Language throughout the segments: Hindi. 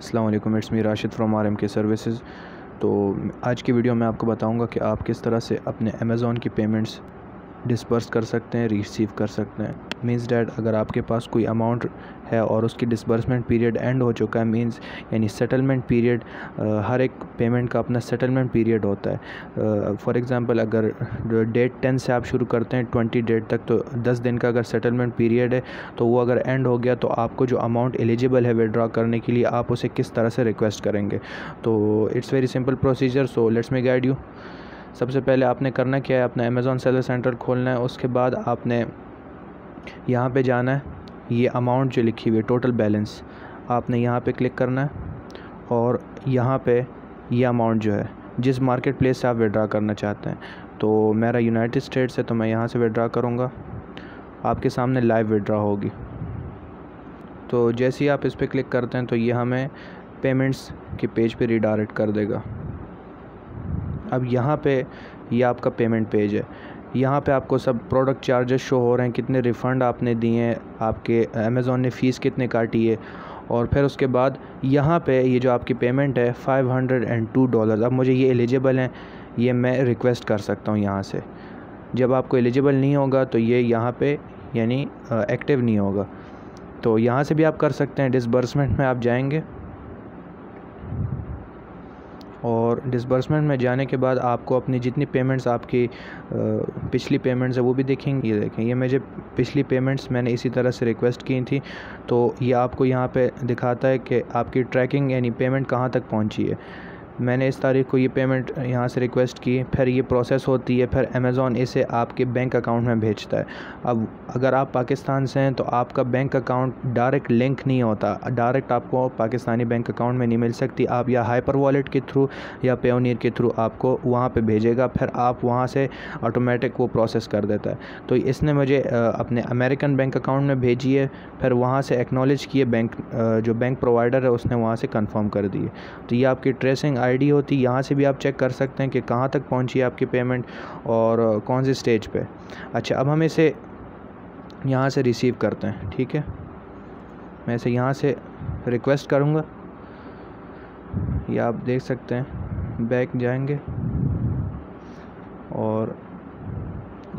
अस्सलाम वालेकुम, it's me Rashid from RMK services. तो आज की वीडियो में आपको बताऊंगा कि आप किस तरह से अपने अमेज़ॉन की पेमेंट्स डिस्पर्स कर सकते हैं, रिसीव कर सकते हैं। मींस डैट अगर आपके पास कोई अमाउंट है और उसकी डिसबर्समेंट पीरियड एंड हो चुका है, मींस यानी सेटलमेंट पीरियड, हर एक पेमेंट का अपना सेटलमेंट पीरियड होता है। फॉर एग्ज़ाम्पल अगर डेट 10 से आप शुरू करते हैं 20 डेट तक, तो 10 दिन का अगर सेटलमेंट पीरियड है तो वो अगर एंड हो गया तो आपको जो अमाउंट एलिजिबल है विड्रॉ करने के लिए आप उसे किस तरह से रिक्वेस्ट करेंगे। तो it's very simple procedure, so let's me guide you. सबसे पहले आपने करना क्या है, अपना अमेज़ॉन सेलर सेंटर खोलना है। उसके बाद आपने यहाँ पे जाना है, ये अमाउंट जो लिखी हुई है टोटल बैलेंस, आपने यहाँ पे क्लिक करना है और यहाँ पे ये अमाउंट जो है जिस मार्केट प्लेस से आप विड्रॉ करना चाहते हैं, तो मेरा यूनाइटेड स्टेट्स है तो मैं यहाँ से विड्रॉ करूँगा। आपके सामने लाइव विड्रॉ होगी। तो जैसे ही आप इस पर क्लिक करते हैं तो ये हमें पेमेंट्स के पेज पे रीडायरेक्ट कर देगा। अब यहाँ पे ये आपका पेमेंट पेज है। यहाँ पे आपको सब प्रोडक्ट चार्जेस शो हो रहे हैं, कितने रिफ़ंड आपने दिए हैं, आपके अमेज़ॉन ने फ़ीस कितने काटी है। और फिर उसके बाद यहाँ पे ये जो आपकी पेमेंट है $502, अब मुझे ये एलिजिबल हैं, ये मैं रिक्वेस्ट कर सकता हूँ यहाँ से। जब आपको एलिजिबल नहीं होगा तो ये यहाँ पे यानी एक्टिव नहीं होगा। तो यहाँ से भी आप कर सकते हैं। डिसबर्समेंट में आप जाएंगे और डिसबर्समेंट में जाने के बाद आपको अपनी जितनी पेमेंट्स आपकी पिछली पेमेंट्स है वो भी देखेंगे। ये देखें, ये मुझे पिछली पेमेंट्स मैंने इसी तरह से रिक्वेस्ट की थी, तो ये आपको यहाँ पे दिखाता है कि आपकी ट्रैकिंग यानी पेमेंट कहाँ तक पहुँची है। मैंने इस तारीख को ये पेमेंट यहाँ से रिक्वेस्ट की, फिर ये प्रोसेस होती है, फिर अमेज़ॉन इसे आपके बैंक अकाउंट में भेजता है। अब अगर आप पाकिस्तान से हैं तो आपका बैंक अकाउंट डायरेक्ट लिंक नहीं होता, डायरेक्ट आपको पाकिस्तानी बैंक अकाउंट में नहीं मिल सकती। आप या हाइपर वॉलेट के थ्रू या पेयोनियर के थ्रू आपको वहाँ पे भेजेगा, फिर आप वहाँ से ऑटोमेटिक वो प्रोसेस कर देता है। तो इसने मुझे अपने अमेरिकन बैंक अकाउंट में भेजी है, फिर वहाँ से एक्नॉलेज किए बैंक, जो बैंक प्रोवाइडर है उसने वहाँ से कन्फर्म कर दिए। तो ये आपकी ट्रेसिंग आईडी होती है। यहाँ से भी आप चेक कर सकते हैं कि कहाँ तक पहुँची है आपकी पेमेंट और कौन सी स्टेज पे। अच्छा, अब हम इसे यहाँ से रिसीव करते हैं। ठीक है, मैं इसे यहाँ से रिक्वेस्ट करूँगा, ये आप देख सकते हैं। बैक जाएंगे और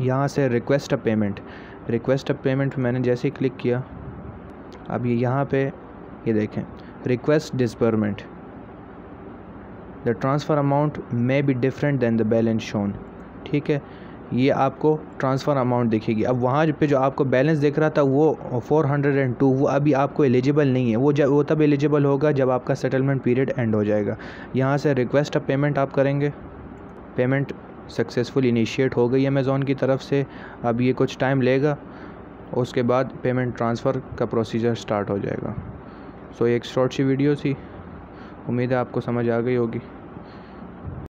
यहाँ से रिक्वेस्ट अ पेमेंट मैंने जैसे ही क्लिक किया, अब ये यहाँ पे ये देखें, request disbursement, the transfer amount may be different than the balance shown. ठीक है, ये आपको ट्रांसफ़र अमाउंट दिखेगी। अब वहाँ पे जो आपको बैलेंस दिख रहा था वो 402, वो अभी आपको एलिजिबल नहीं है। वो तब एलिजिबल होगा जब आपका सेटलमेंट पीरियड एंड हो जाएगा। यहाँ से रिक्वेस्ट अ पेमेंट आप करेंगे, पेमेंट सक्सेसफुल इनिशिएट हो गई अमेज़ॉन की तरफ से। अब ये कुछ टाइम लेगा, उसके बाद पेमेंट ट्रांसफ़र का प्रोसीजर स्टार्ट हो जाएगा। सो एक शॉर्ट सी वीडियो थी, उम्मीद है आपको समझ आ गई होगी।